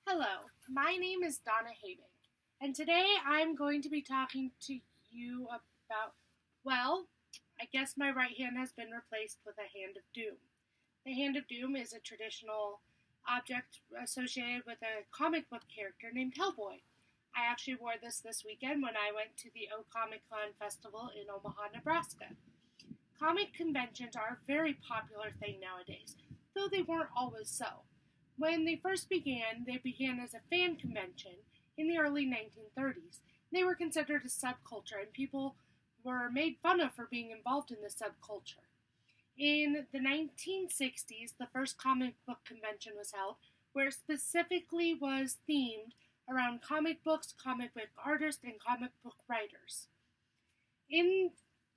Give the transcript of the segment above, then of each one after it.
Hello, my name is Donna Habing, and today I'm going to be talking to you about, well, I guess my right hand has been replaced with a hand of doom. The hand of doom is a traditional object associated with a comic book character named Hellboy. I actually wore this weekend when I went to the O Comic Con Festival in Omaha, Nebraska. Comic conventions are a very popular thing nowadays, though they weren't always so. When they began as a fan convention in the early 1930s. They were considered a subculture, and people were made fun of for being involved in the subculture. In the 1960s, the first comic book convention was held, where it specifically was themed around comic books, comic book artists, and comic book writers.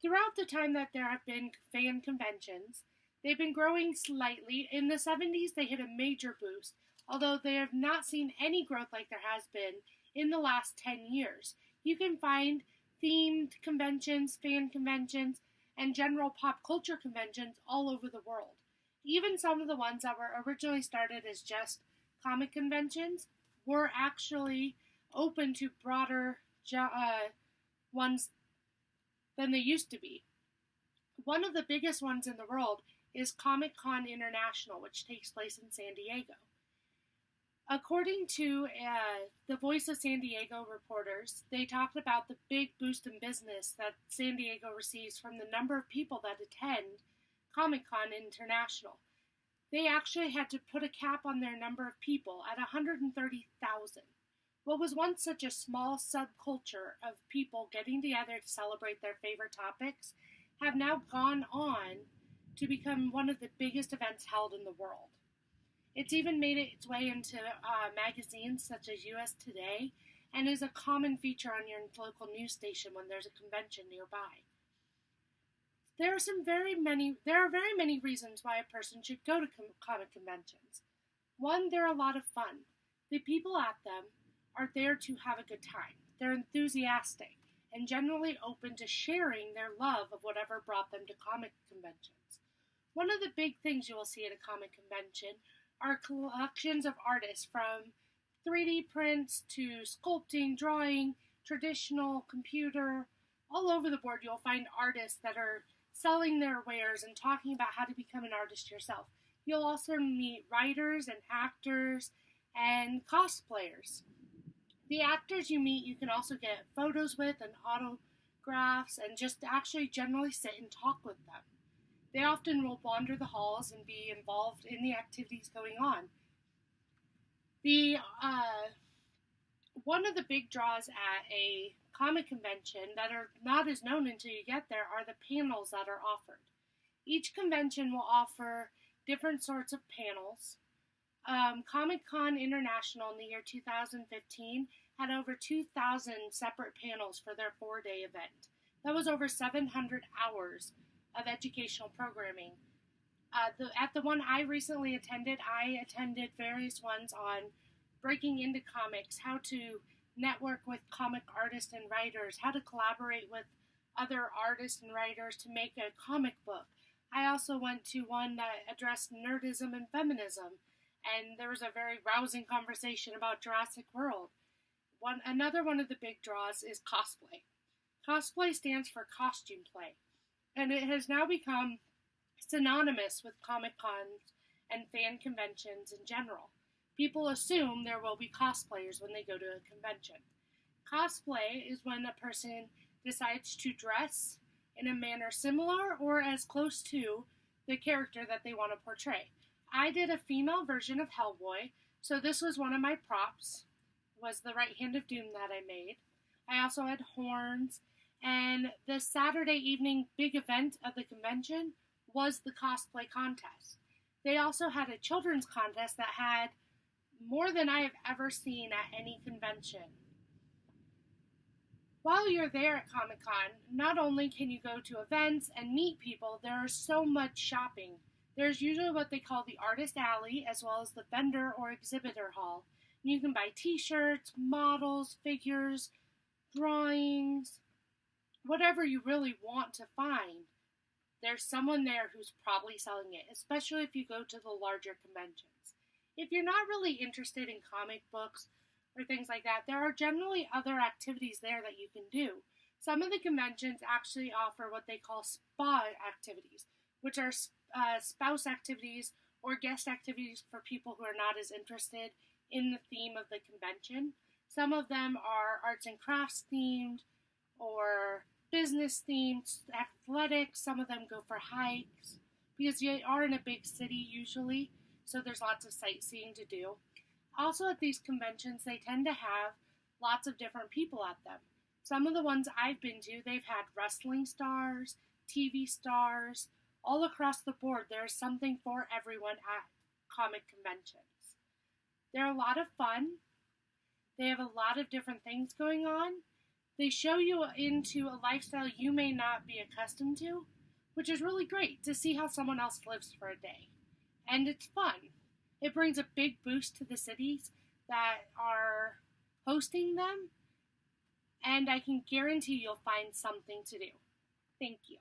Throughout the time that there have been fan conventions, they've been growing slightly. In the 70s, they hit a major boost, although they have not seen any growth like there has been in the last 10 years. You can find themed conventions, fan conventions, and general pop culture conventions all over the world. Even some of the ones that were originally started as just comic conventions were actually open to broader ones than they used to be. One of the biggest ones in the world is Comic-Con International, which takes place in San Diego. According to the Voice of San Diego reporters, they talked about the big boost in business that San Diego receives from the number of people that attend Comic-Con International. They actually had to put a cap on their number of people at 130,000. What was once such a small subculture of people getting together to celebrate their favorite topics have now gone on to become one of the biggest events held in the world. It's even made its way into magazines such as US Today and is a common feature on your local news station when there's a convention nearby. There are very many reasons why a person should go to comic conventions. One, they're a lot of fun. The people at them are there to have a good time. They're enthusiastic and generally open to sharing their love of whatever brought them to comic conventions. One of the big things you will see at a comic convention are collections of artists, from 3D prints to sculpting, drawing, traditional, computer. All over the board you'll find artists that are selling their wares and talking about how to become an artist yourself. You'll also meet writers and actors and cosplayers. The actors you meet, you can also get photos with and autographs and just actually generally sit and talk with them. They often will wander the halls and be involved in the activities going on. One of the big draws at a comic convention that are not as known until you get there are the panels that are offered. Each convention will offer different sorts of panels. Comic-Con International in the year 2015 had over 2,000 separate panels for their 4-day event. That was over 700 hours of educational programming. At the one I recently attended, I attended various ones on breaking into comics, how to network with comic artists and writers, how to collaborate with other artists and writers to make a comic book. I also went to one that addressed nerdism and feminism, and there was a very rousing conversation about Jurassic World. Another one of the big draws is cosplay. Cosplay stands for costume play, and it has now become synonymous with Comic-Cons and fan conventions in general. People assume there will be cosplayers when they go to a convention. Cosplay is when a person decides to dress in a manner similar or as close to the character that they want to portray. I did a female version of Hellboy, so this was one of my props, was the right hand of doom that I made. I also had horns, and the Saturday evening big event of the convention was the cosplay contest. They also had a children's contest that had more than I have ever seen at any convention. While you're there at Comic-Con, not only can you go to events and meet people, there is so much shopping. There's usually what they call the Artist Alley, as well as the Vendor or Exhibitor Hall. And you can buy t-shirts, models, figures, drawings, whatever you really want to find. There's someone there who's probably selling it, especially if you go to the larger conventions. If you're not really interested in comic books or things like that, there are generally other activities there that you can do. Some of the conventions actually offer what they call spa activities, which are spouse activities or guest activities for people who are not as interested in the theme of the convention. Some of them are arts and crafts themed or business themed, athletics. Some of them go for hikes because you are in a big city usually, so there's lots of sightseeing to do. Also, at these conventions, they tend to have lots of different people at them. Some of the ones I've been to, they've had wrestling stars, TV stars, all across the board. There's something for everyone at comic conventions. They're a lot of fun. They have a lot of different things going on. They show you into a lifestyle you may not be accustomed to, which is really great to see how someone else lives for a day. And it's fun. It brings a big boost to the cities that are hosting them, and I can guarantee you'll find something to do. Thank you.